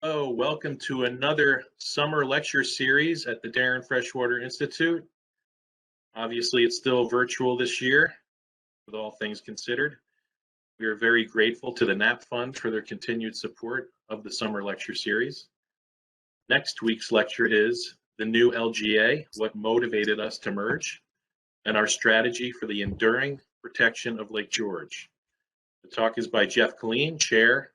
Oh, welcome to another summer lecture series at the Darren Freshwater Institute. Obviously, it's still virtual this year, with all things considered. We are very grateful to the NAP Fund for their continued support of the summer lecture series. Next week's lecture is The New LGA, What Motivated Us to Merge, and Our Strategy for the Enduring Protection of Lake George. The talk is by Jeff Killeen, Chair,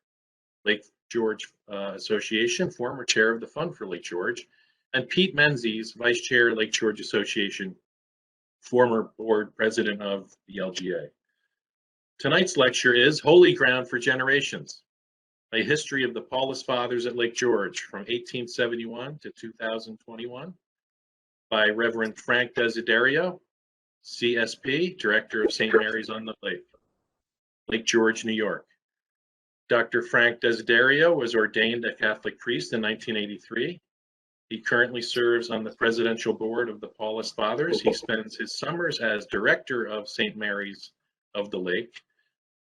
Lake George Association, former chair of the Fund for Lake George, and Pete Menzies, Vice Chair, Lake George Association, former board president of the LGA. Tonight's lecture is Holy Ground for Generations, a history of the Paulist Fathers at Lake George from 1871 to 2021 by Reverend Frank Desiderio, CSP, Director of St. Mary's on the Lake, Lake George, New York. Dr. Frank Desiderio was ordained a Catholic priest in 1983. He currently serves on the presidential board of the Paulist Fathers. He spends his summers as director of St. Mary's of the Lake,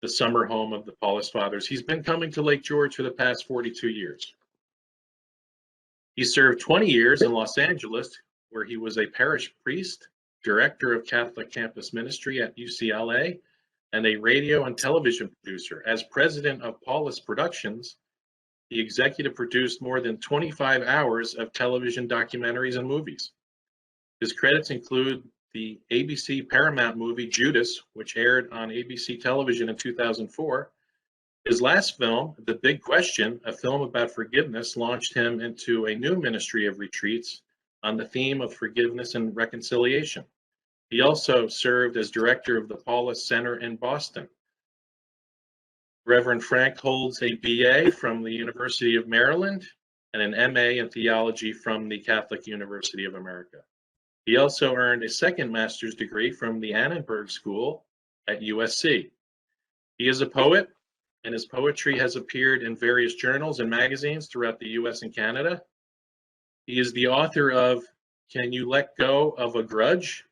the summer home of the Paulist Fathers. He's been coming to Lake George for the past 42 years. He served 20 years in Los Angeles, where he was a parish priest, director of Catholic campus ministry at UCLA, and a radio and television producer. As president of Paulist Productions, he executive produced more than 25 hours of television documentaries and movies. His credits include the ABC Paramount movie Judas, which aired on ABC television in 2004. His last film, The Big Question, a film about forgiveness, launched him into a new ministry of retreats on the theme of forgiveness and reconciliation. He also served as director of the Paulist Center in Boston. Reverend Frank holds a BA from the University of Maryland and an MA in theology from the Catholic University of America. He also earned a second master's degree from the Annenberg School at USC. He is a poet, and his poetry has appeared in various journals and magazines throughout the US and Canada. He is the author of Can You Let Go of a Grudge?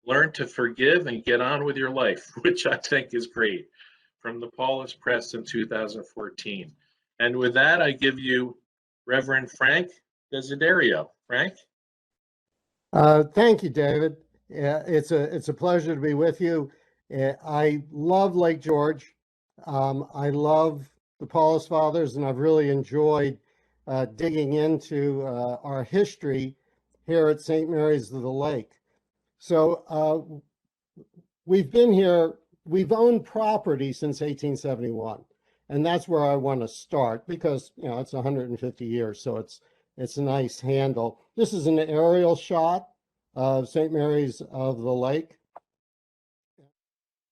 Learn to Forgive and Get On with Your Life, which I think is great, from the Paulist Press in 2014. And with that, I give you Reverend Frank Desiderio. Frank? Thank you, David. It's a pleasure to be with you. I love Lake George. I love the Paulist Fathers, and I've really enjoyed digging into our history here at St. Mary's of the Lake. So we've been here, we've owned property since 1871, and that's where I want to start because, you know, it's 150 years, so it's a nice handle. This is an aerial shot of St. Mary's of the Lake.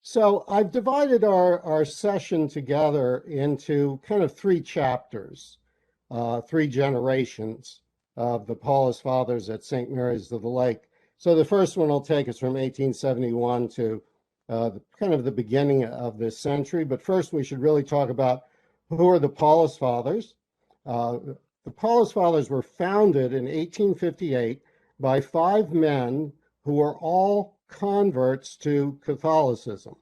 So I've divided our session together into kind of three chapters, three generations of the Paulist Fathers at St. Mary's of the Lake. So the first one will take us from 1871 to kind of the beginning of this century. But first, we should really talk about who are the Paulist Fathers. The Paulist Fathers were founded in 1858 by 5 men who were all converts to Catholicism.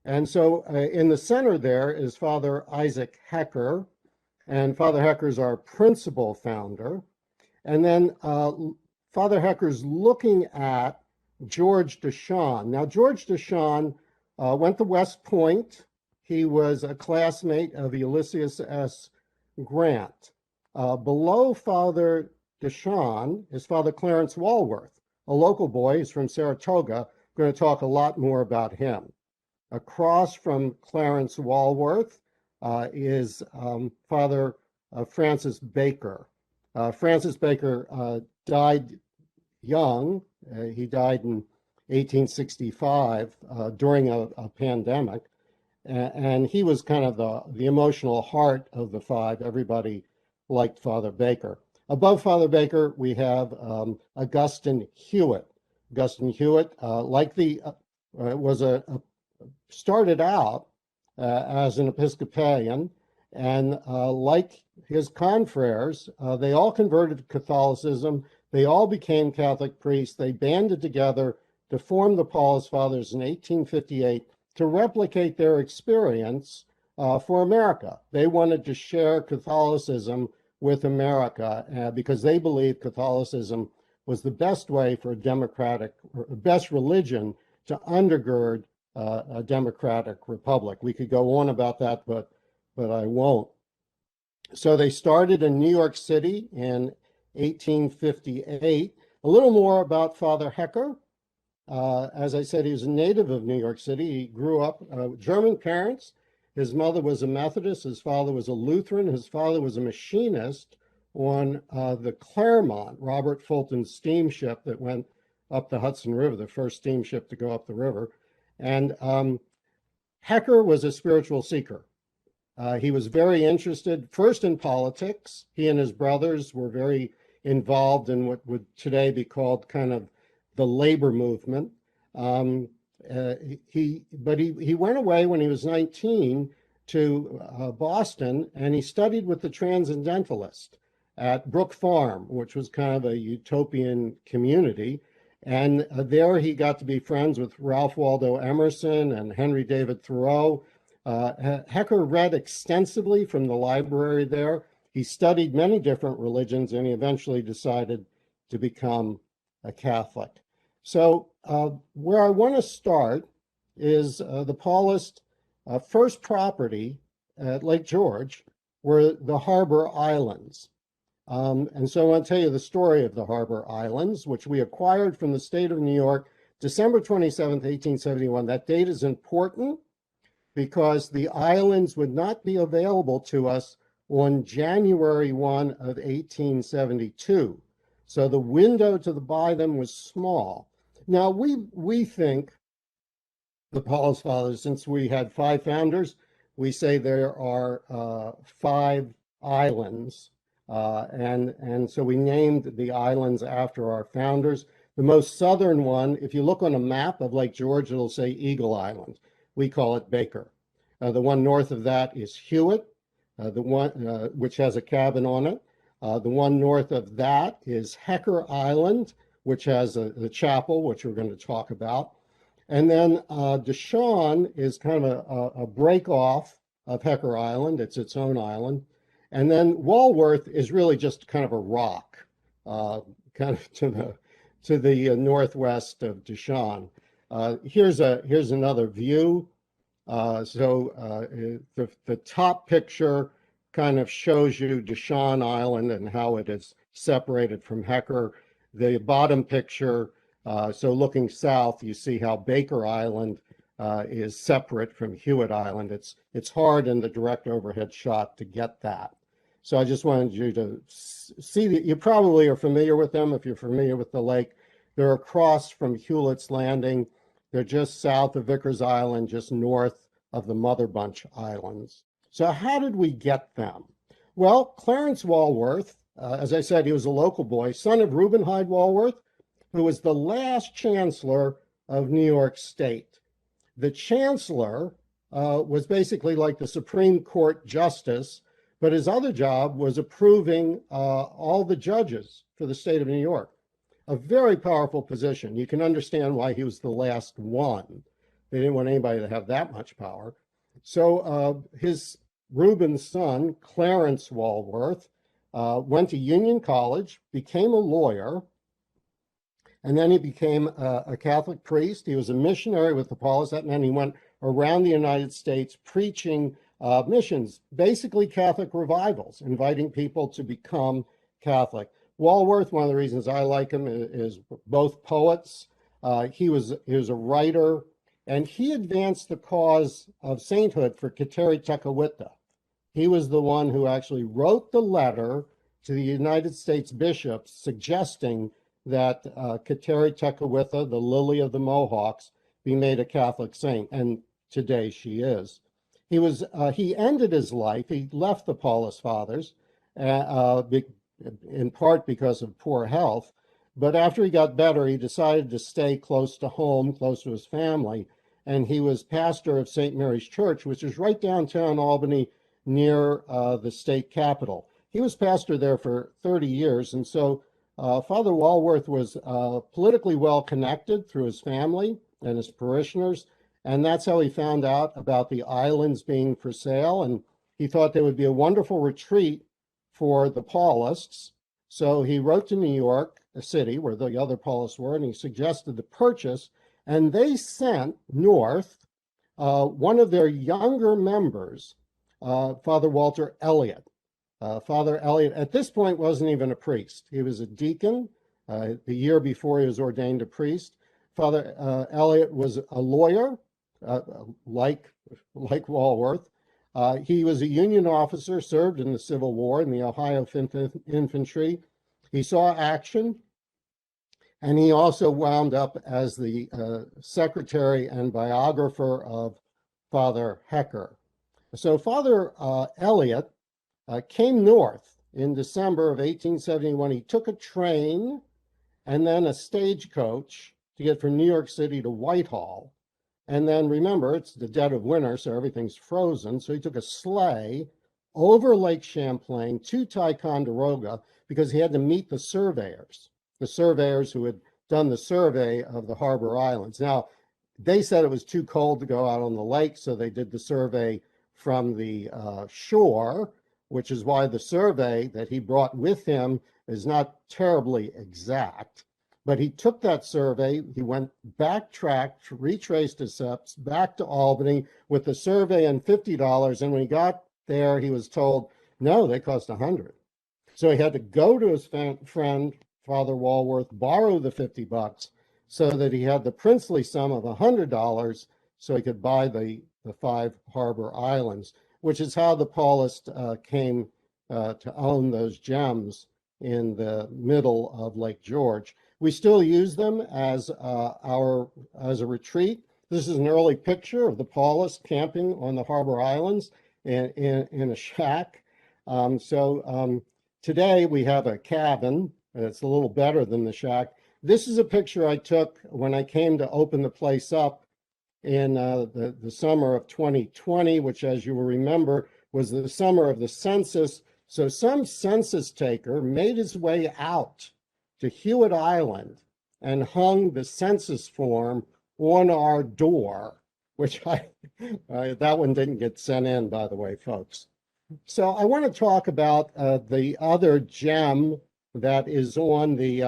And so in the center there is Father Isaac Hecker, and Father Hecker is our principal founder. And then Father Hecker's looking at George Deschamps. Now, George Deschamps went to West Point. He was a classmate of Ulysses S. Grant. Below Father Deschamps is Father Clarence Walworth, a local boy. He's from Saratoga. We're going to talk a lot more about him. Across from Clarence Walworth is Father Francis Baker. Francis Baker died young. He died in 1865 during a pandemic, and he was kind of the emotional heart of the 5. Everybody liked Father Baker. Above Father Baker, we have Augustine Hewitt. Augustine Hewitt, started out as an Episcopalian, and like his confreres, they all converted to Catholicism. They all became Catholic priests. They banded together to form the Paulist Fathers in 1858 to replicate their experience for America. They wanted to share Catholicism with America because they believed Catholicism was the best way for a democratic, best religion to undergird a democratic republic. We could go on about that, but I won't. So they started in New York City in 1858. A little more about Father Hecker. As I said, he was a native of New York City. He grew up German parents. His mother was a Methodist. His father was a Lutheran. His father was a machinist on the Claremont, Robert Fulton's steamship that went up the Hudson River, the first steamship to go up the river. And Hecker was a spiritual seeker. He was very interested, first in politics. He and his brothers were very involved in what would today be called kind of the labor movement. He went away when he was 19 to Boston, and he studied with the Transcendentalist at Brook Farm, which was kind of a utopian community. And there he got to be friends with Ralph Waldo Emerson and Henry David Thoreau. Hecker read extensively from the library there. He studied many different religions, and he eventually decided to become a Catholic. So where I want to start is the Paulist first property at Lake George were the Harbor Islands. And so I want to tell you the story of the Harbor Islands, which we acquired from the state of New York, December 27th, 1871. That date is important because the islands would not be available to us on January 1 of 1872. So the window to buy them was small. Now, we think, the Paulist Fathers, since we had 5 founders, we say there are 5 islands. And so we named the islands after our founders. The most southern one, if you look on a map of Lake George, it'll say Eagle Island. We call it Baker. The one north of that is Hewitt, the one which has a cabin on it. The one north of that is Hecker Island, which has the chapel, which we're going to talk about. And then Deshaun is kind of a break off of Hecker Island. It's its own island. And then Walworth is really just kind of a rock, kind of to the northwest of Deshaun. Here's another view. The top picture kind of shows you Deshaun Island and how it is separated from Hecker. The bottom picture, so looking south, you see how Baker Island is separate from Hewitt Island. It's hard in the direct overhead shot to get that. So I just wanted you to see that. You probably are familiar with them if you're familiar with the lake. They're across from Hewlett's Landing. They're just south of Vickers Island, just north of the Mother Bunch Islands. So how did we get them? Well, Clarence Walworth, as I said, he was a local boy, son of Reuben Hyde Walworth, who was the last chancellor of New York State. The chancellor was basically like the Supreme Court justice, but his other job was approving all the judges for the state of New York. A very powerful position. You can understand why he was the last one. They didn't want anybody to have that much power. So his Reuben's son, Clarence Walworth, went to Union College, became a lawyer, and then he became a Catholic priest. He was a missionary with the Paulists. That meant he went around the United States preaching missions, basically Catholic revivals, inviting people to become Catholic. Walworth, one of the reasons I like him is both poets. He was a writer, and he advanced the cause of sainthood for Kateri Tekakwitha. He was the one who actually wrote the letter to the United States bishops suggesting that Kateri Tekakwitha, the Lily of the Mohawks, be made a Catholic saint, and today she is. He ended his life. He left the Paulist Fathers, in part because of poor health. But after he got better, he decided to stay close to home, close to his family. And he was pastor of St. Mary's Church, which is right downtown Albany near the state capitol. He was pastor there for 30 years. And so Father Walworth was politically well connected through his family and his parishioners. And that's how he found out about the islands being for sale. And he thought they would be a wonderful retreat for the Paulists. So he wrote to New York, a city where the other Paulists were, and he suggested the purchase. And they sent north one of their younger members, Father Walter Elliot. Father Elliot, at this point, wasn't even a priest. He was a deacon the year before he was ordained a priest. Father Elliot was a lawyer, like Walworth. He was a Union officer, served in the Civil War in the Ohio Infantry. He saw action, and he also wound up as the secretary and biographer of Father Hecker. So Father Elliot came north in December of 1871. He took a train and then a stagecoach to get from New York City to Whitehall. And then remember, it's the dead of winter, so everything's frozen. So he took a sleigh over Lake Champlain to Ticonderoga because he had to meet the surveyors who had done the survey of the harbor islands. Now, they said it was too cold to go out on the lake, so they did the survey from the shore, which is why the survey that he brought with him is not terribly exact. But he took that survey, he went backtracked, retraced his steps back to Albany with the survey and $50. And when he got there, he was told, no, they cost $100. So he had to go to his friend, Father Walworth, borrow the $50 so that he had the princely sum of $100 so he could buy the 5 harbor islands, which is how the Paulist came to own those gems in the middle of Lake George. We still use them as a retreat. This is an early picture of the Paulist camping on the harbor islands in a shack. Today we have a cabin that's a little better than the shack. This is a picture I took when I came to open the place up in the summer of 2020, which, as you will remember, was the summer of the census. So some census taker made his way out to Hewitt Island and hung the census form on our door, which that one didn't get sent in, by the way, folks. So I want to talk about the other gem that is on the,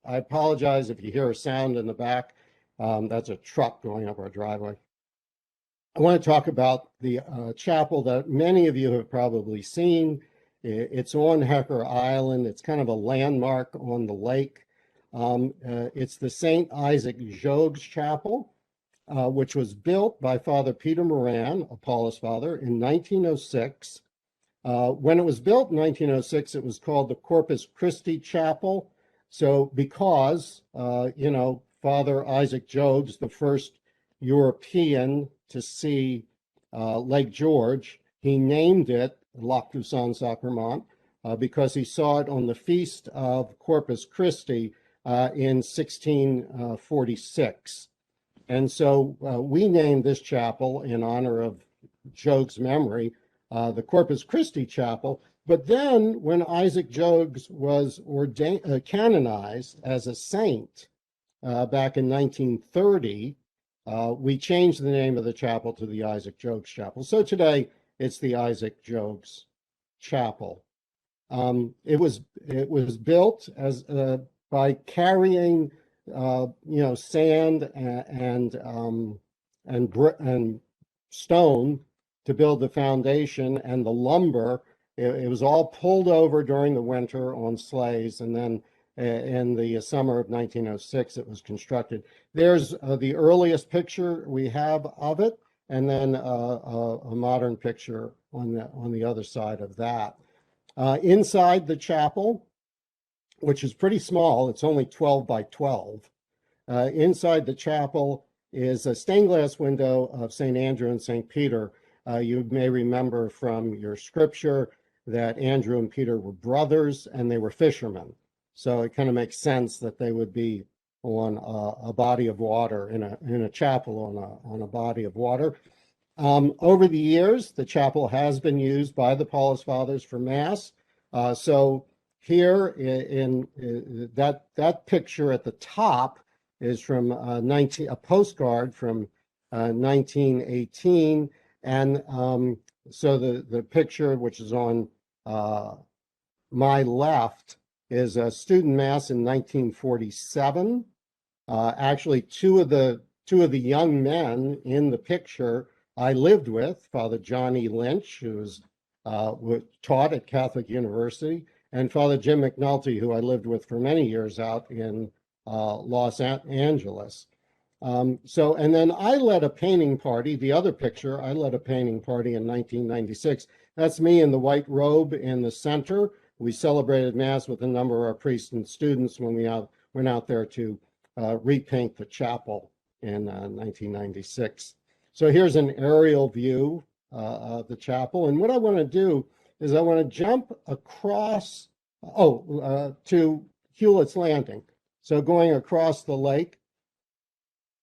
I apologize if you hear a sound in the back. That's a truck going up our driveway. I want to talk about the chapel that many of you have probably seen. It's on Hecker Island. It's kind of a landmark on the lake. It's the St. Isaac Jogues Chapel, which was built by Father Peter Moran, a Paulist Father, in 1906. When it was built in 1906, it was called the Corpus Christi Chapel. So because, Father Isaac Jogues, the first European to see Lake George, he named it Lac du Saint-Sacrement because he saw it on the feast of Corpus Christi in 1646. And so we named this chapel in honor of Jogues' memory, the Corpus Christi Chapel. But then when Isaac Jogues was canonized as a saint back in 1930, we changed the name of the chapel to the Isaac Jogues Chapel. So today it's the Isaac Jogues Chapel. It was built as by carrying sand and stone to build the foundation, and the lumber. It was all pulled over during the winter on sleighs, and then in the summer of 1906 it was constructed. There's the earliest picture we have of it, and then a modern picture on the other side of that. Inside the chapel, which is pretty small, it's only 12 by 12. Inside the chapel is a stained glass window of St. Andrew and St. Peter. You may remember from your scripture that Andrew and Peter were brothers and they were fishermen. So it kind of makes sense that they would be on a body of water, in a chapel on a body of water. Over the years, the chapel has been used by the Paulist Fathers for Mass. So here in that picture at the top is from a postcard from 1918, and so the picture, which is on my left is a student mass in 1947. Actually, two of the young men in the picture I lived with, Father Johnny Lynch, who was taught at Catholic University, and Father Jim McNulty, who I lived with for many years out in Los Angeles. And then I led a painting party. The other picture, I led a painting party in 1996. That's me in the white robe in the center. We celebrated Mass with a number of our priests and students when we went out there to repaint the chapel in 1996. So here's an aerial view of the chapel. And what I want to do is I want to jump across, to Hewlett's Landing. So going across the lake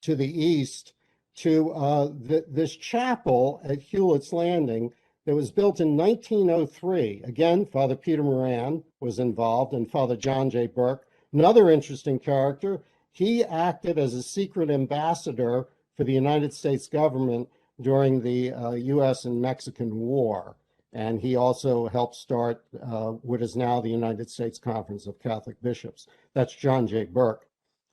to the east to this chapel at Hewlett's Landing that was built in 1903. Again, Father Peter Moran was involved and Father John J. Burke. Another interesting character, he acted as a secret ambassador for the United States government during the US and Mexican War. And he also helped start what is now the United States Conference of Catholic Bishops. That's John J. Burke.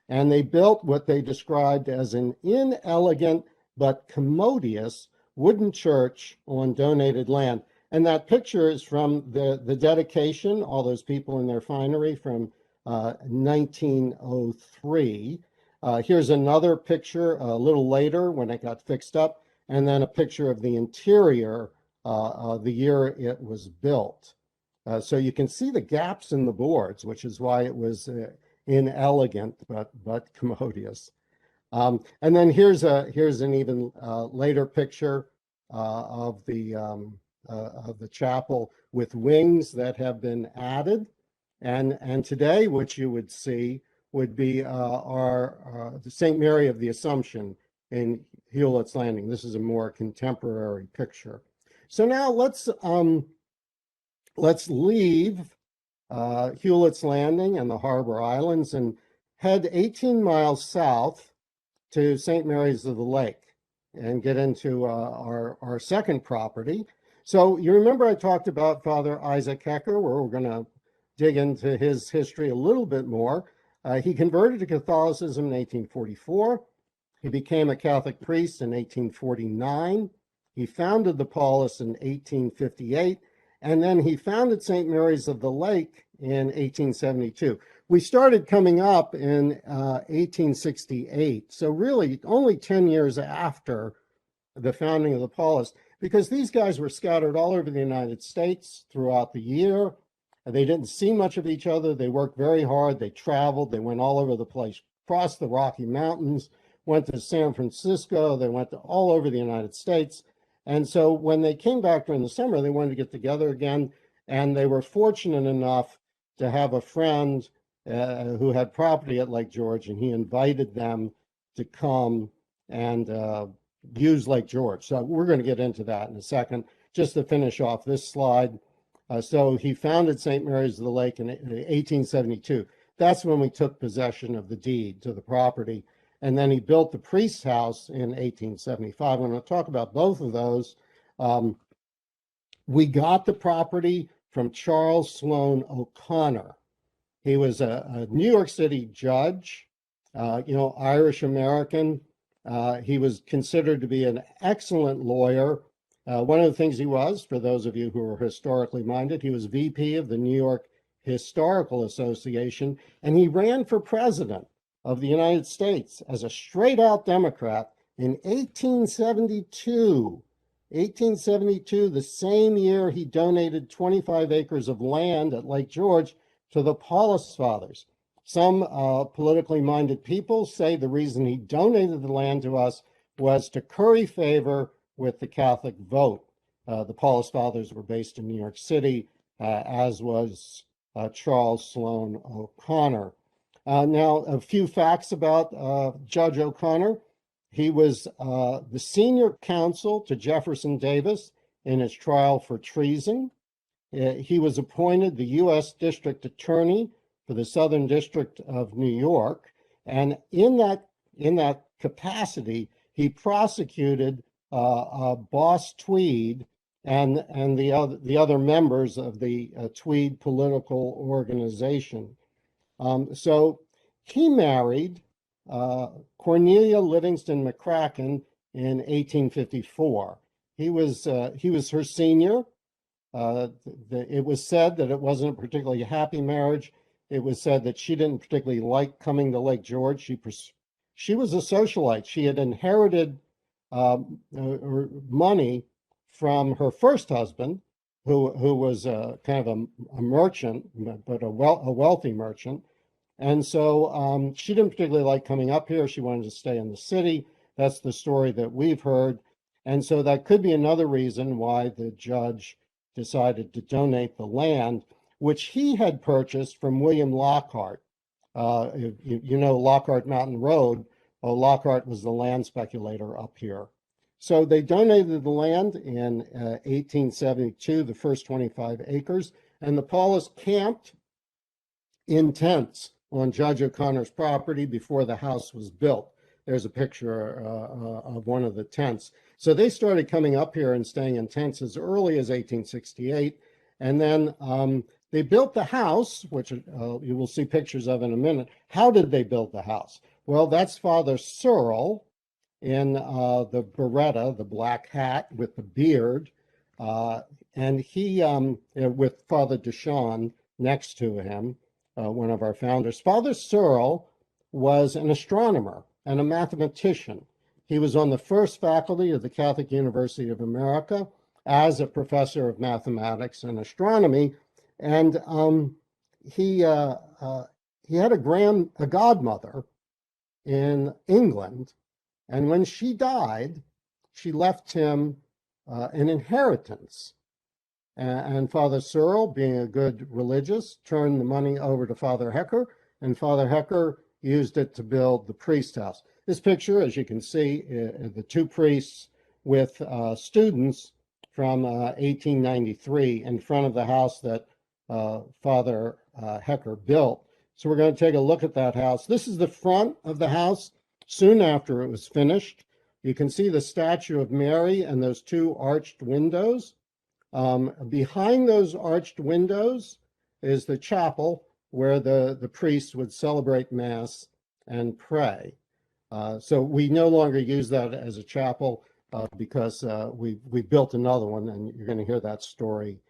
And they built what they described as an inelegant but commodious wooden church on donated land. And that picture is from the dedication, all those people in their finery from 1903. Here's another picture a little later when it got fixed up, and then a picture of the interior the year it was built. So you can see the gaps in the boards, which is why it was inelegant but commodious. And then here's an even later picture of the chapel with wings that have been added. And today, what you would see would be the St. Mary of the Assumption in Hewlett's Landing. This is a more contemporary picture. So now let's leave Hewlett's Landing and the Harbor Islands and head 18 miles south to St. Mary's of the Lake and get into our second property. So you remember I talked about Father Isaac Hecker, where we're going to dig into his history a little bit more. He converted to Catholicism in 1844. He became a Catholic priest in 1849. He founded the Paulists in 1858, and then he founded St. Mary's of the Lake in 1872. We started coming up in 1868, so really only 10 years after the founding of the Paulists, because these guys were scattered all over the United States throughout the year. They didn't see much of each other. They worked very hard. They traveled. They went all over the place, crossed the Rocky Mountains, went to San Francisco. They went to all over the United States. And so when they came back during the summer, they wanted to get together again. And they were fortunate enough to have a friend who had property at Lake George, and he invited them to come and use Lake George. So we're going to get into that in a second. Just to finish off this slide. So he founded St. Mary's of the Lake in 1872. That's when we took possession of the deed to the property. And then he built the priest's house in 1875. I'm going to talk about both of those. We got the property from Charles Sloan O'Connor. He was a New York City judge, Irish American. He was considered to be an excellent lawyer. One of the things he was, for those of you who are historically minded, he was VP of the New York Historical Association, and he ran for president of the United States as a straight-out Democrat in 1872. 1872, the same year he donated 25 acres of land at Lake George to the Paulist Fathers. Some politically minded people say the reason he donated the land to us was to curry favor with the Catholic vote. The Paulist Fathers were based in New York City, as was Charles Sloan O'Connor. Now, a few facts about Judge O'Connor. He was the senior counsel to Jefferson Davis in his trial for treason. He was appointed the U.S. District Attorney for the Southern District of New York. And in that capacity, he prosecuted Boss Tweed and the other members of the Tweed political organization. So he married Cornelia Livingston McCracken in 1854. He was her senior. It was said that it wasn't a particularly happy marriage. It was said that she didn't particularly like coming to Lake George. She was a socialite. She had inherited money from her first husband, who was kind of a merchant, but a wealthy merchant. And so she didn't particularly like coming up here. She wanted to stay in the city. That's the story that we've heard. And so that could be another reason why the judge decided to donate the land, which he had purchased from William Lockhart. You know Lockhart Mountain Road. Well, Lockhart was the land speculator up here. So they donated the land in 1872, the first 25 acres, and the Paulists camped in tents on Judge O'Connor's property before the house was built. There's a picture of one of the tents. So they started coming up here and staying in tents as early as 1868. And then they built the house, which you will see pictures of in a minute. How did they build the house? Well, that's Father Searle in the Beretta, the black hat with the beard. And he, with Father Deshawn next to him, one of our founders. Father Searle was an astronomer and a mathematician. He was on the first faculty of the Catholic University of America as a professor of mathematics and astronomy, and he had a godmother in England, and when she died, she left him an inheritance. And Father Searle, being a good religious, turned the money over to Father Hecker, and Father Hecker used it to build the priest house. This picture, as you can see, the two priests with students from 1893 in front of the house that Father Hecker built. So we're going to take a look at that house. This is the front of the house soon after it was finished. You can see the statue of Mary and those two arched windows. Behind those arched windows is the chapel where the priests would celebrate Mass and pray. So we no longer use that as a chapel because we built another one, and you're going to hear that story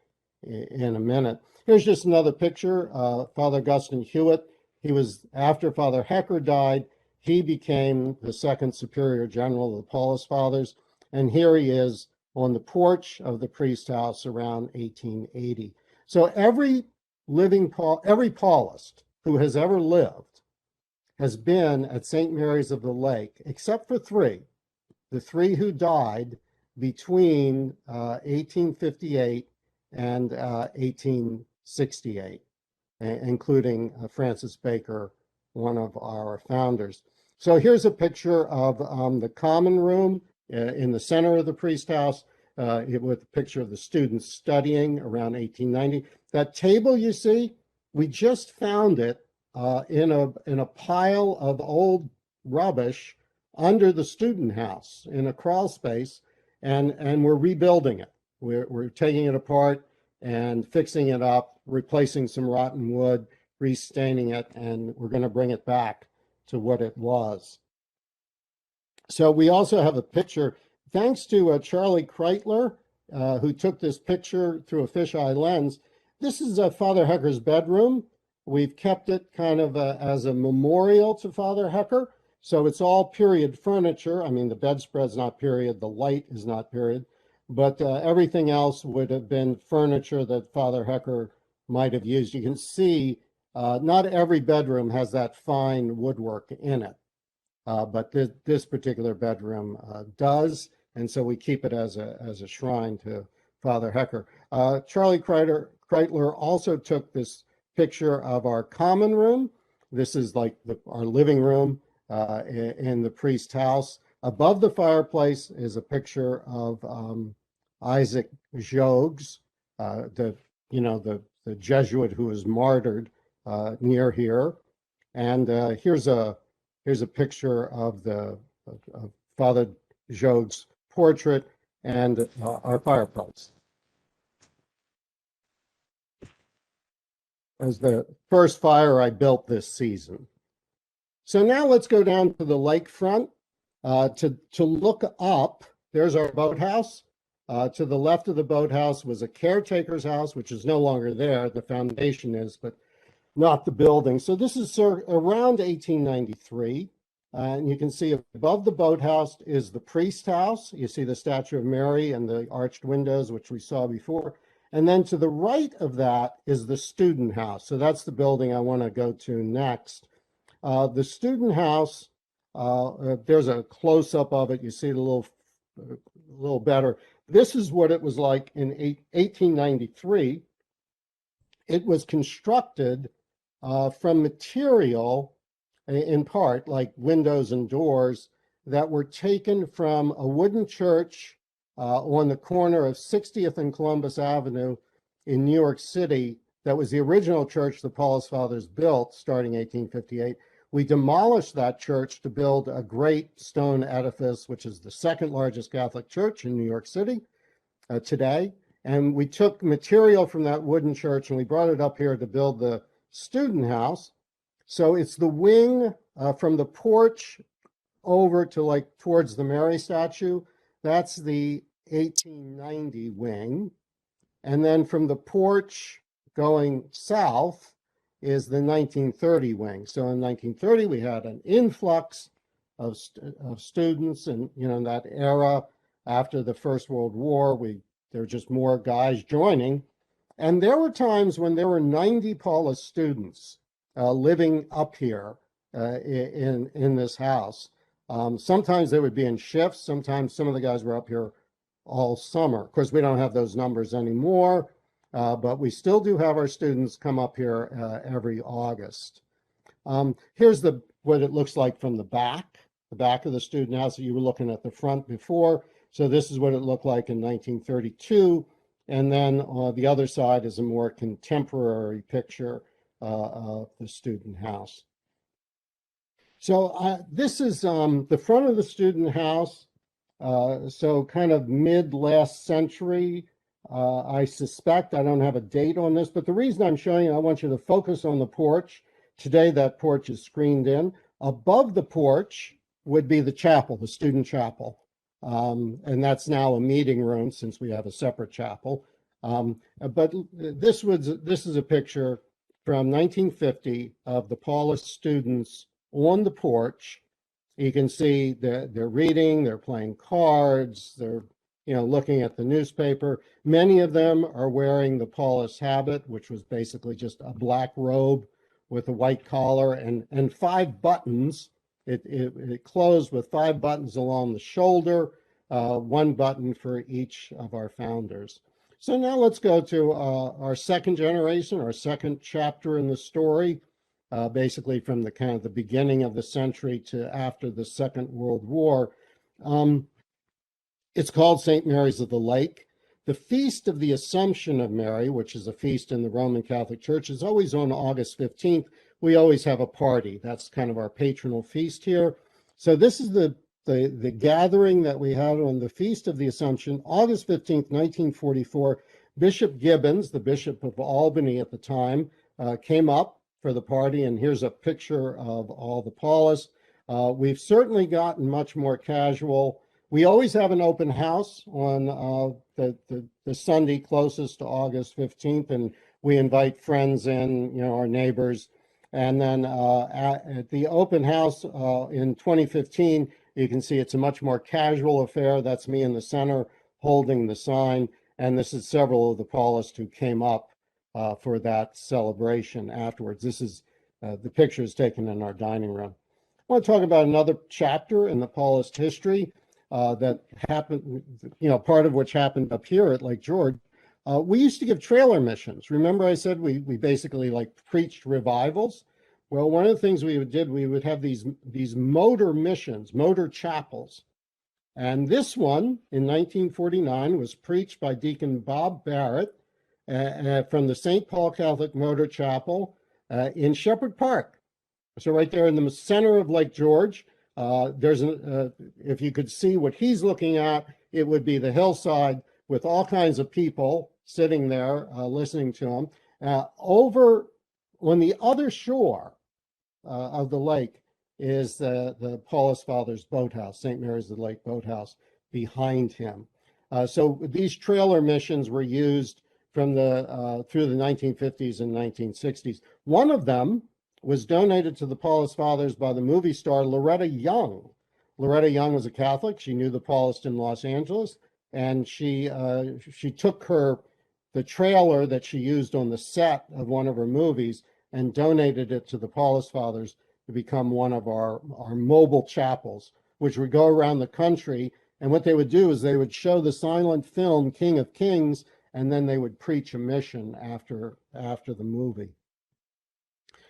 in a minute. Here's just another picture. Father Augustine Hewitt, he was, after Father Hecker died, he became the second superior general of the Paulist Fathers, and here he is on the porch of the priest house around 1880. So every Paulist who has ever lived has been at St. Mary's of the Lake, except for three, the three who died between 1858 and 1868, including Francis Baker, one of our founders. So here's a picture of the common room in the center of the priest house, with a picture of the students studying around 1890. That table you see, we just found it in a pile of old rubbish under the student house in a crawl space, and we're rebuilding it. We're taking it apart and fixing it up, replacing some rotten wood, restaining it, and we're going to bring it back to what it was. So we also have a picture, thanks to Charlie Kreitler, who took this picture through a fisheye lens. This is Father Hecker's bedroom. We've kept it kind of as a memorial to Father Hecker. So it's all period furniture. I mean, the bedspread's not period, the light is not period, but everything else would have been furniture that Father Hecker might have used. You can see not every bedroom has that fine woodwork in it. But this particular bedroom does, and so we keep it as a shrine to Father Hecker. Charlie Kreitler also took this picture of our common room. This is like our living room in the priest's house. Above the fireplace is a picture of Isaac Jogues, the Jesuit who was martyred near here. And here's a picture of Father Jogues' portrait and our fireplace. as the first fire I built this season. So now let's go down to the lakefront to look up. There's our boathouse. To the left of the boathouse was a caretaker's house, which is no longer there. The foundation is, but not the building. So this is around 1893. And you can see above the boathouse is the priest house. You see the statue of Mary and the arched windows, which we saw before. And then to the right of that is the student house. So that's the building I want to go to next. The student house, there's a close-up of it. You see it a little better. This is what it was like in 1893. It was constructed from material, in part, like windows and doors, that were taken from a wooden church on the corner of 60th and Columbus Avenue in New York City. That was the original church the Paulist Fathers built starting 1858. We demolished that church to build a great stone edifice, which is the second largest Catholic church in New York City today. And we took material from that wooden church and we brought it up here to build the student house. So it's the wing from the porch over to like towards the Mary statue. That's the 1890 wing. And then from the porch going south is the 1930 wing. So in 1930, we had an influx of students, and in that era after the First World War, there were just more guys joining. And there were times when there were 90 Paulist students living up here in this house. Sometimes they would be in shifts. Sometimes some of the guys were up here all summer. Of course, we don't have those numbers anymore. But we still do have our students come up here every August. Here's what it looks like from the back of the student house. You were looking at the front before. So this is what it looked like in 1932. And then the other side is a more contemporary picture of the student house. So this is the front of the student house. So kind of mid last century. I suspect, I don't have a date on this, but the reason I'm showing you, I want you to focus on the porch. Today, that porch is screened in. Above the porch would be the chapel, the student chapel. And that's now a meeting room since we have a separate chapel. But this is a picture from 1950 of the Paulist students on the porch. You can see they're reading, they're playing cards, they're looking at the newspaper. Many of them are wearing the Paulist habit, which was basically just a black robe with a white collar and 5 buttons. It closed with 5 buttons along the shoulder, 1 button for each of our founders. So now let's go to our second generation, our second chapter in the story, basically from the kind of the beginning of the century to after the Second World War. It's called St. Mary's of the Lake. The Feast of the Assumption of Mary, which is a feast in the Roman Catholic Church, is always on August 15th. We always have a party. That's kind of our patronal feast here. So this is the gathering that we had on the Feast of the Assumption, August 15th, 1944. Bishop Gibbons, the Bishop of Albany at the time, came up for the party, and here's a picture of all the Paulists. We've certainly gotten much more casual. We always have an open house on the Sunday closest to August 15th, and we invite friends in, our neighbors. And then at the open house in 2015, you can see it's a much more casual affair. That's me in the center holding the sign. And this is several of the Paulists who came up for that celebration afterwards. This is the picture is taken in our dining room. I want to talk about another chapter in the Paulist history that happened, part of which happened up here at Lake George. We used to give trailer missions. Remember I said we basically preached revivals? Well, one of the things we would have these motor missions, motor chapels. And this one in 1949 was preached by Deacon Bob Barrett from the St. Paul Catholic Motor Chapel in Shepherd Park. So right there in the center of Lake George, if you could see what he's looking at, it would be the hillside with all kinds of people sitting there listening to him. Over On the other shore of the lake is the Paulist Fathers boathouse, St. Mary's of the Lake boathouse behind him. So these trailer missions were used from through the 1950s and 1960s. One of them was donated to the Paulist Fathers by the movie star Loretta Young. Loretta Young was a Catholic. She knew the Paulists in Los Angeles, and she took the trailer that she used on the set of one of her movies and donated it to the Paulist Fathers to become one of our mobile chapels, which would go around the country. And what they would do is they would show the silent film King of Kings, and then they would preach a mission after the movie.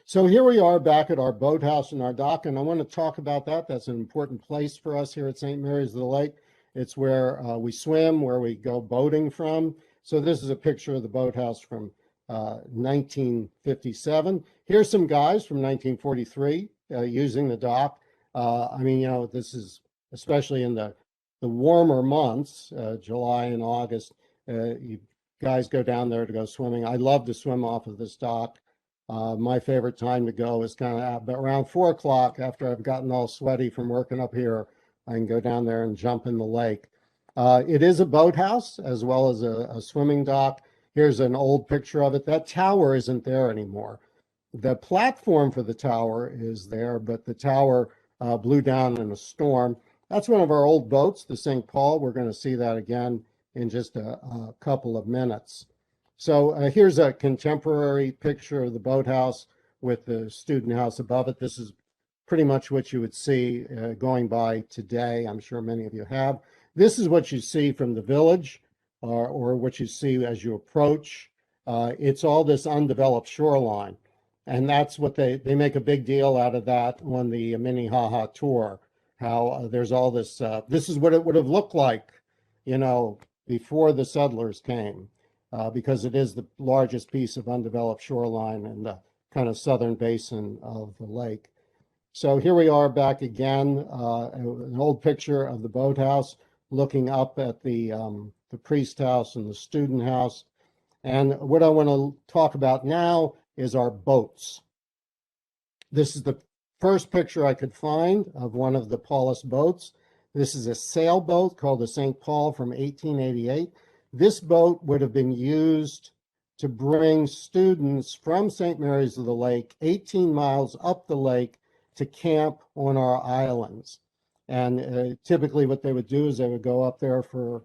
So here we are back at our boathouse and our dock, and I want to talk about that. That's an important place for us here at St. Mary's of the Lake. It's where we swim, where we go boating from. So this is a picture of the boathouse from 1957. Here's some guys from 1943 using the dock. I mean, you know, this is especially in the warmer months, July and August. You guys go down there to go swimming. I love to swim off of this dock. My favorite time to go is kind of around 4 o'clock after I've gotten all sweaty from working up here. I can go down there and jump in the lake. It is a boathouse as well as a swimming dock. Here's an old picture of it. That tower isn't there anymore. The platform for the tower is there, but the tower blew down in a storm. That's one of our old boats, the St. Paul. We're going to see that again in just a couple of minutes. So here's a contemporary picture of the boathouse with the student house above it. This is pretty much what you would see going by today. I'm sure many of you have. This is what you see from the village or what you see as you approach. It's all this undeveloped shoreline. And that's what they make a big deal out of that on the Minnehaha tour, how there's all this, this is what it would have looked like, you know, before the settlers came, because it is the largest piece of undeveloped shoreline in the kind of southern basin of the lake. So here we are back again, an old picture of the boathouse looking up at the priest house and the student house. And what I want to talk about now is our boats. This is the first picture I could find of one of the Paulist boats. This is a sailboat called the St. Paul from 1888. This boat would have been used to bring students from St. Mary's of the Lake 18 miles up the lake to camp on our islands. And typically what they would do is they would go up there for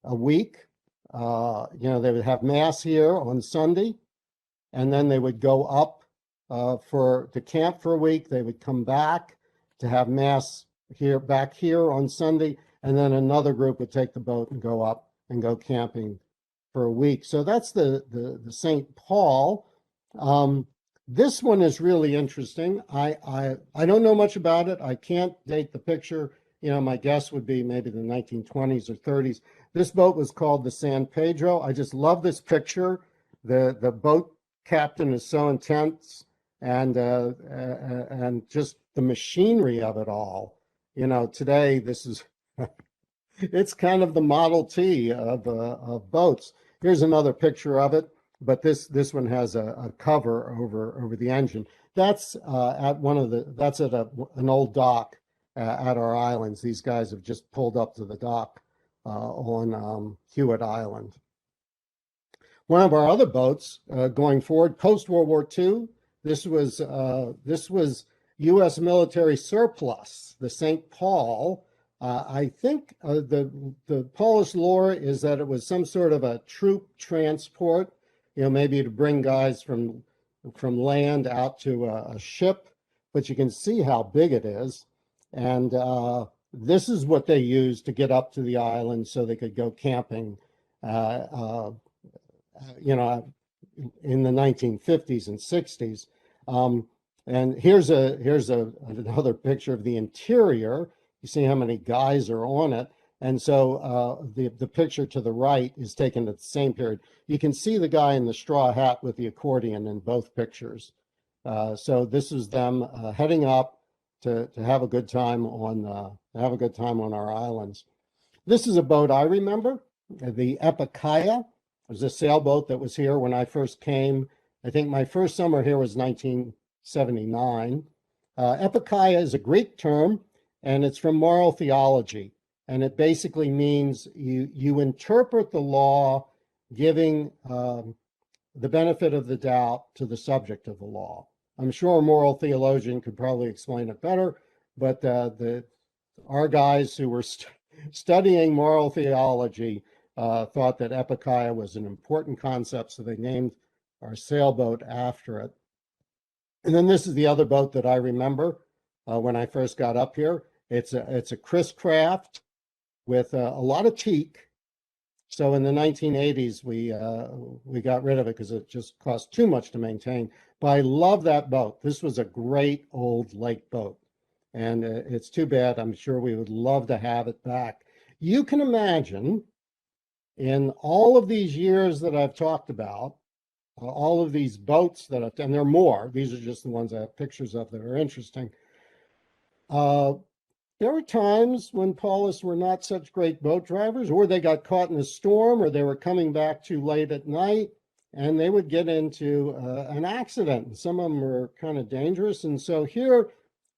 a week. You know, they would have mass here on Sunday, and then they would go up to camp for a week. They would come back to have mass back here on Sunday, and then another group would take the boat and go up and go camping for a week. So that's the St. Paul. This one is really interesting. I don't know much about it. I can't date the picture. You know, my guess would be maybe the 1920s or 30s. This boat was called the San Pedro. I just love this picture. The boat captain is so intense, and just the machinery of it all. You know, today this is it's kind of the Model T of boats. Here's another picture of it, but this one has a cover over the engine. That's at an old dock at our islands. These guys have just pulled up to the dock on Hewitt Island. One of our other boats going forward, post-World War II, this was U.S. military surplus, the St. Paul. I think the Polish lore is that it was some sort of a troop transport, you know, maybe to bring guys from land out to a ship, but you can see how big it is. And this is what they used to get up to the island so they could go camping, you know, in the 1950s and 60s. And here's another picture of the interior. You see how many guys are on it. And so the picture to the right is taken at the same period. You can see the guy in the straw hat with the accordion in both pictures. So this is them heading up to have a good time on our islands. This is a boat I remember, the Epikaya. It was a sailboat that was here when I first came I think my first summer here was 1979. Epikeia is a Greek term, and it's from moral theology. And it basically means you interpret the law giving the benefit of the doubt to the subject of the law. I'm sure a moral theologian could probably explain it better, but our guys who were studying moral theology thought that epikeia was an important concept, so they named our sailboat after it. And then this is the other boat that I remember when I first got up here. It's a Chris Craft with a lot of teak. So in the 1980s, we got rid of it because it just cost too much to maintain. But I love that boat. This was a great old lake boat. And it's too bad. I'm sure we would love to have it back. You can imagine in all of these years that I've talked about, all of these boats that I've, and there are more, these are just the ones I have pictures of that are interesting. There were times when Paulists were not such great boat drivers, or they got caught in a storm, or they were coming back too late at night, and they would get into an accident. And some of them were kind of dangerous. And so here,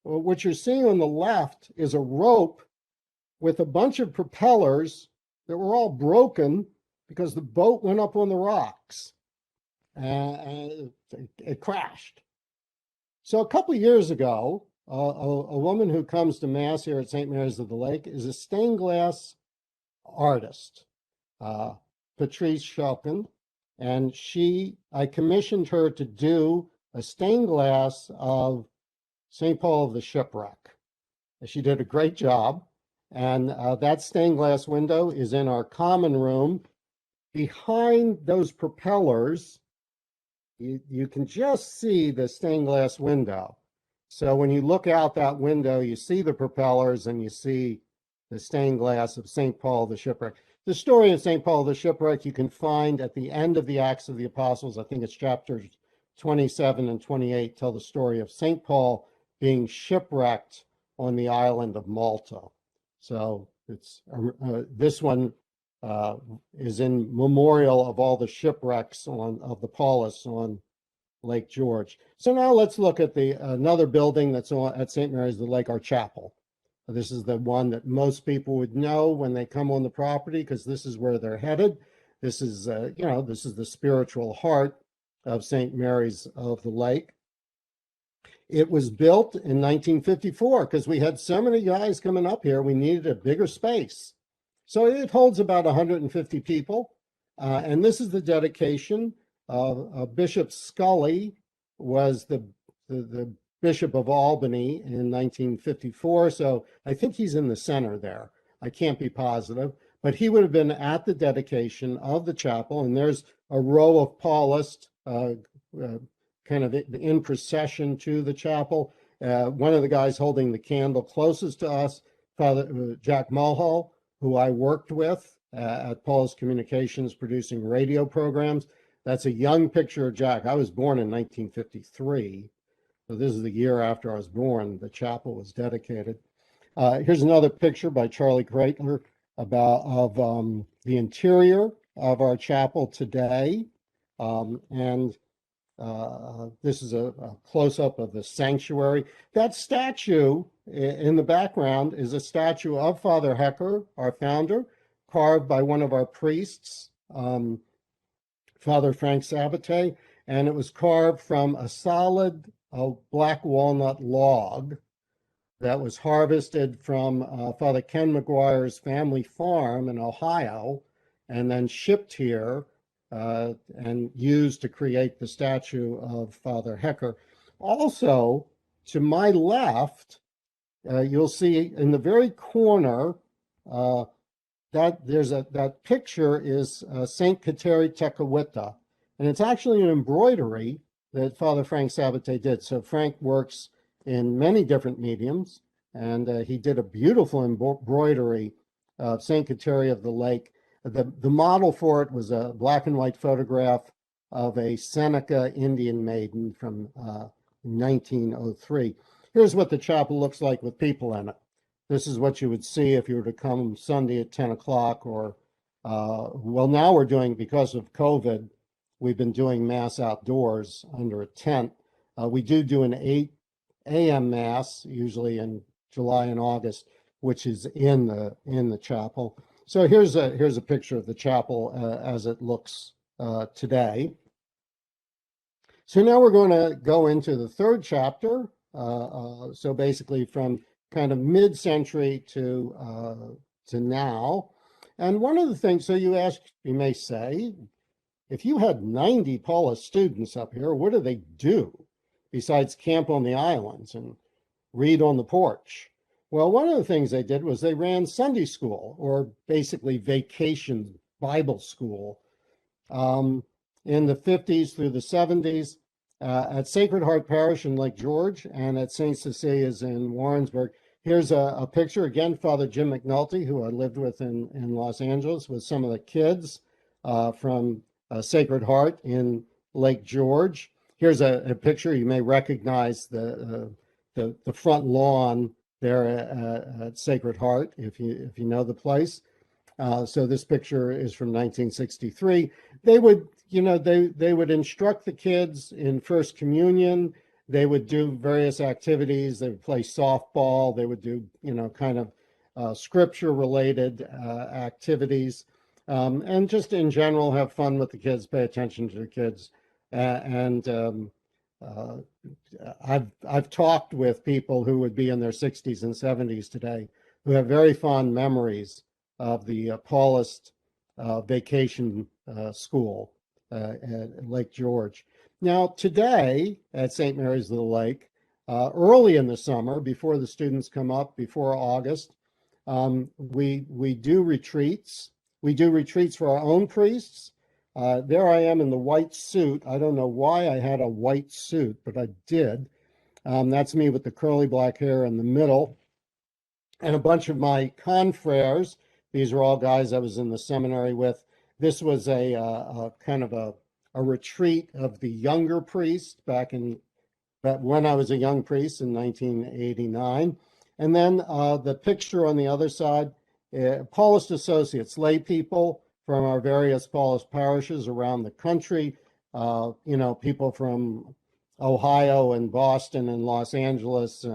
what you're seeing on the left is a rope with a bunch of propellers that were all broken because the boat went up on the rocks. It crashed. So a couple of years ago, a woman who comes to Mass here at St. Mary's of the Lake is a stained glass artist, Patrice Schelken, and I commissioned her to do a stained glass of St. Paul of the Shipwreck. She did a great job, and that stained glass window is in our common room. Behind those propellers, you can just see the stained glass window. So when you look out that window, you see the propellers and you see the stained glass of St. Paul the Shipwreck. The story of St. Paul the Shipwreck you can find at the end of the Acts of the Apostles. I think it's chapters 27 and 28 tell the story of St. Paul being shipwrecked on the island of Malta. So it's this one is in memorial of all the shipwrecks of the Paulists on Lake George. So now let's look at another building that's at St. Mary's of the Lake, our chapel. This is the one that most people would know when they come on the property because this is where they're headed. This is, this is the spiritual heart of St. Mary's of the Lake. It was built in 1954 because we had so many guys coming up here, we needed a bigger space. So it holds about 150 people. And this is the dedication. Bishop Scully was the Bishop of Albany in 1954. So I think he's in the center there. I can't be positive, but he would have been at the dedication of the chapel. And there's a row of Paulists kind of in procession to the chapel. One of the guys holding the candle closest to us, Father Jack Mulhall, who I worked with at Paulist Communications producing radio programs. That's a young picture of Jack. I was born in 1953. So this is the year after I was born. The chapel was dedicated. Here's another picture by Charlie Kreitler of the interior of our chapel today. This is a close-up of the sanctuary. That statue in the background is a statue of Father Hecker, our founder, carved by one of our priests, Father Frank Sabate, and it was carved from a solid black walnut log that was harvested from Father Ken McGuire's family farm in Ohio and then shipped here and used to create the statue of Father Hecker. Also, to my left, you'll see in the very corner that picture is Saint Kateri Tekakwitha, and it's actually an embroidery that Father Frank Sabate did. So Frank works in many different mediums, and he did a beautiful embroidery of Saint Kateri of the Lake. The model for it was a black and white photograph of a Seneca Indian maiden from 1903. Here's what the chapel looks like with people in it. This is what you would see if you were to come Sunday at 10 o'clock or, well, now we're doing, because of COVID, we've been doing Mass outdoors under a tent. We do an 8 a.m. Mass, usually in July and August, which is in the chapel. So here's a picture of the chapel as it looks today. So now we're going to go into the third chapter. So basically from kind of mid-century to now. And one of the things, so you may say, if you had 90 Paulist students up here, what do they do besides camp on the islands and read on the porch? Well, one of the things they did was they ran Sunday school, or basically vacation Bible school, in the 50s through the 70s at Sacred Heart Parish in Lake George and at St. Cecilia's in Warrensburg. Here's a picture, again, Father Jim McNulty, who I lived with in Los Angeles, with some of the kids from Sacred Heart in Lake George. Here's a picture. You may recognize the front lawn there at Sacred Heart, if you know the place. So this picture is from 1963. They would, they would instruct the kids in First Communion. They would do various activities. They would play softball. They would do, kind of scripture-related activities, and just in general have fun with the kids, pay attention to the kids. I've talked with people who would be in their 60s and 70s today who have very fond memories of the Paulist vacation school at Lake George. Now, today at St. Mary's of the Lake, early in the summer, before the students come up, before August, we do retreats. We do retreats for our own priests. There I am in the white suit. I don't know why I had a white suit, but I did. That's me with the curly black hair in the middle. And a bunch of my confreres. These are all guys I was in the seminary with. This was a kind of a retreat of the younger priests back when I was a young priest in 1989. And then the picture on the other side, Paulist associates, lay people from our various Paulist parishes around the country, people from Ohio and Boston and Los Angeles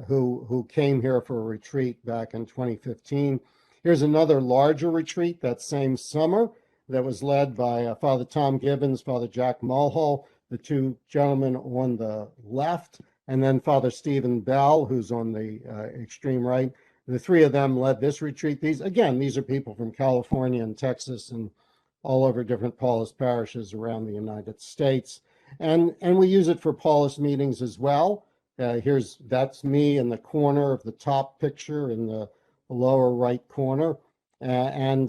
who came here for a retreat back in 2015. Here's another larger retreat that same summer that was led by Father Tom Gibbons, Father Jack Mulhall, the two gentlemen on the left, and then Father Stephen Bell, who's on the extreme right. The three of them led this retreat. These are people from California and Texas and all over different Paulist parishes around the United States. And we use it for Paulist meetings as well. That's me in the corner of the top picture in the lower right corner, and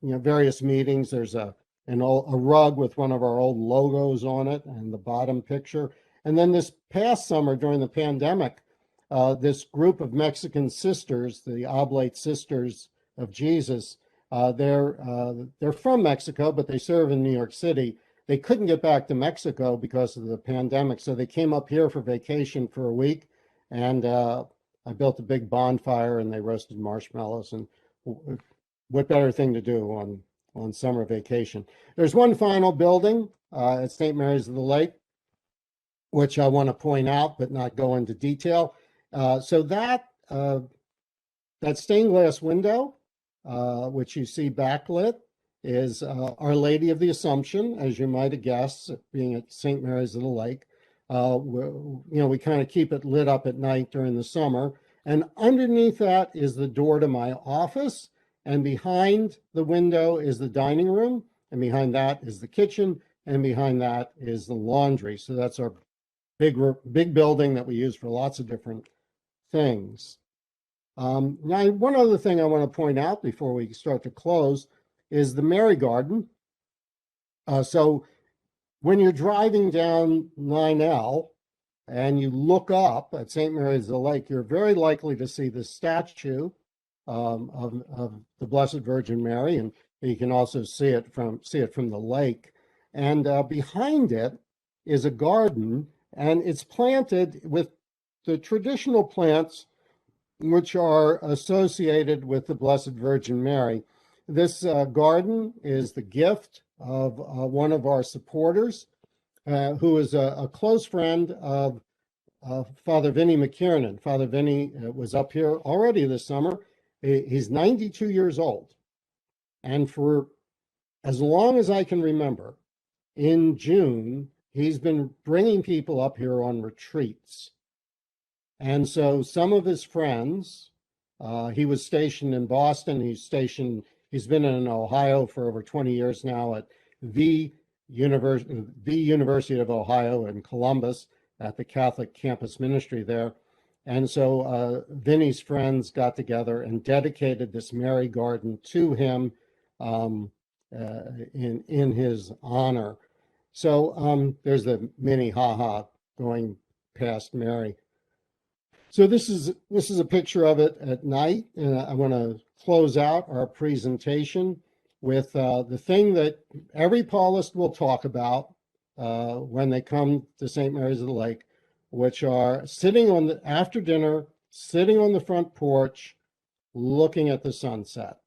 various meetings. There's a rug with one of our old logos on it, and the bottom picture. And then this past summer during the pandemic, this group of Mexican sisters, the Oblate Sisters of Jesus, they're from Mexico, but they serve in New York City. They couldn't get back to Mexico because of the pandemic, so they came up here for vacation for a week, and I built a big bonfire and they roasted marshmallows. And what better thing to do on summer vacation? There's one final building at St. Mary's of the Lake, which I want to point out but not go into detail. So that stained glass window, which you see backlit, is Our Lady of the Assumption, as you might have guessed, being at St. Mary's of the Lake. We kind of keep it lit up at night during the summer. And underneath that is the door to my office. And behind the window is the dining room. And behind that is the kitchen. And behind that is the laundry. So that's our big building that we use for lots of different things. Now, one other thing I want to point out before we start to close is the Mary Garden. So when you're driving down 9L and you look up at St. Mary's of the Lake, you're very likely to see the statue of the Blessed Virgin Mary, and you can also see it from the lake. And behind it is a garden, and it's planted with the traditional plants which are associated with the Blessed Virgin Mary. This garden is the gift of one of our supporters, who is a close friend of Father Vinnie McKiernan. Father Vinnie was up here already this summer. He's 92 years old. And for as long as I can remember, in June, he's been bringing people up here on retreats. And so some of his friends, he was stationed in Boston. He's been in Ohio for over 20 years now at the University of Ohio in Columbus at the Catholic campus ministry there. And so Vinnie's friends got together and dedicated this Mary Garden to him in his honor. So there's the mini ha-ha going past Mary. So this is a picture of it at night, and I want to close out our presentation with the thing that every Paulist will talk about when they come to St. Mary's of the Lake, which are after dinner, sitting on the front porch, looking at the sunset,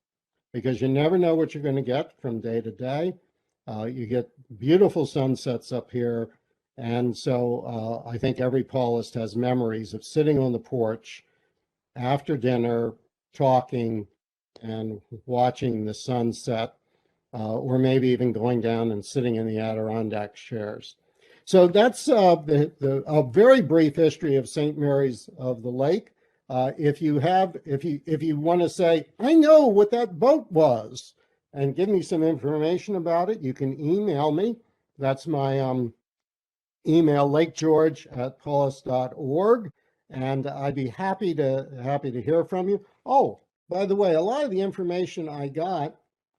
because you never know what you're going to get from day to day. You get beautiful sunsets up here. And so I think every Paulist has memories of sitting on the porch after dinner, talking and watching the sunset, or maybe even going down and sitting in the Adirondack chairs. So that's a very brief history of St. Mary's of the Lake. If you want to say, I know what that boat was, and give me some information about it, you can email me. That's my email, lakegeorge@paulist.org, and I'd be happy to hear from you. Oh, by the way, a lot of the information I got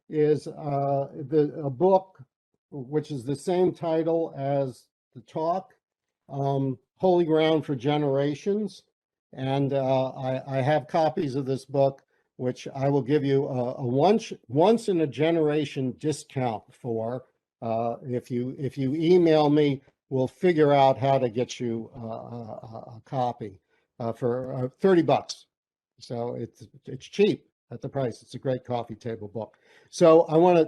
is a book which is the same title as the talk, Holy Ground for Generations, and I have copies of this book, which I will give you a once in a generation discount for. If you email me, we'll figure out how to get you a copy for $30. So it's cheap at the price. It's a great coffee table book. So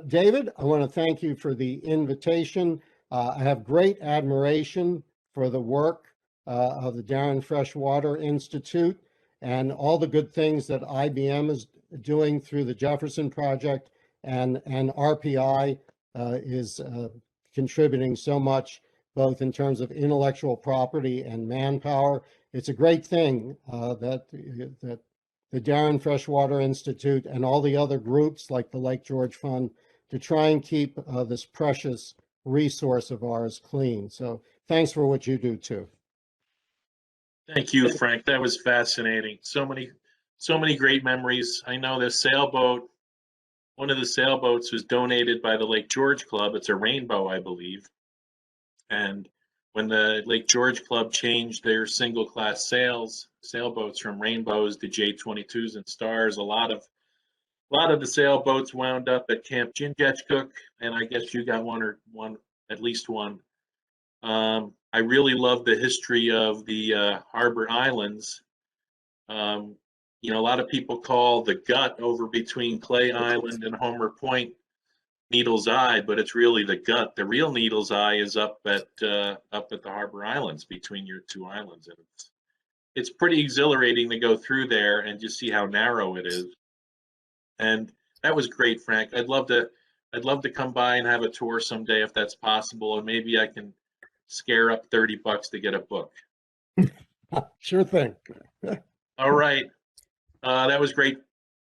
David, I want to thank you for the invitation. I have great admiration for the work of the Darren Freshwater Institute and all the good things that IBM is doing through the Jefferson Project, and RPI is contributing so much, both in terms of intellectual property and manpower. It's a great thing that the Darren Freshwater Institute and all the other groups like the Lake George Fund to try and keep this precious resource of ours clean. So thanks for what you do too. Thank you, Frank. That was fascinating. So many great memories. I know the sailboat, one of the sailboats was donated by the Lake George Club. It's a rainbow, I believe. And when the Lake George Club changed their single class sailboats from rainbows to J22s and stars, a lot of the sailboats wound up at Camp Chingachgook, and I guess you got at least one. I really love the history of the Harbor Islands. A lot of people call the gut over between Clay Island and Homer Point Needle's Eye, but it's really the gut. The real Needle's Eye is up at the Harbor Islands, between your two islands, and it's pretty exhilarating to go through there and just see how narrow it is. And that was great, Frank. I'd love to come by and have a tour someday if that's possible, and maybe I can scare up $30 to get a book. Sure thing. All right. That was great,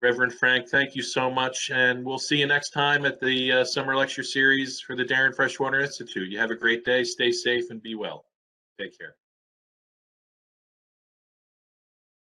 Reverend Frank. Thank you so much. And we'll see you next time at the summer lecture series for the Darren Freshwater Institute. You have a great day. Stay safe and be well. Take care.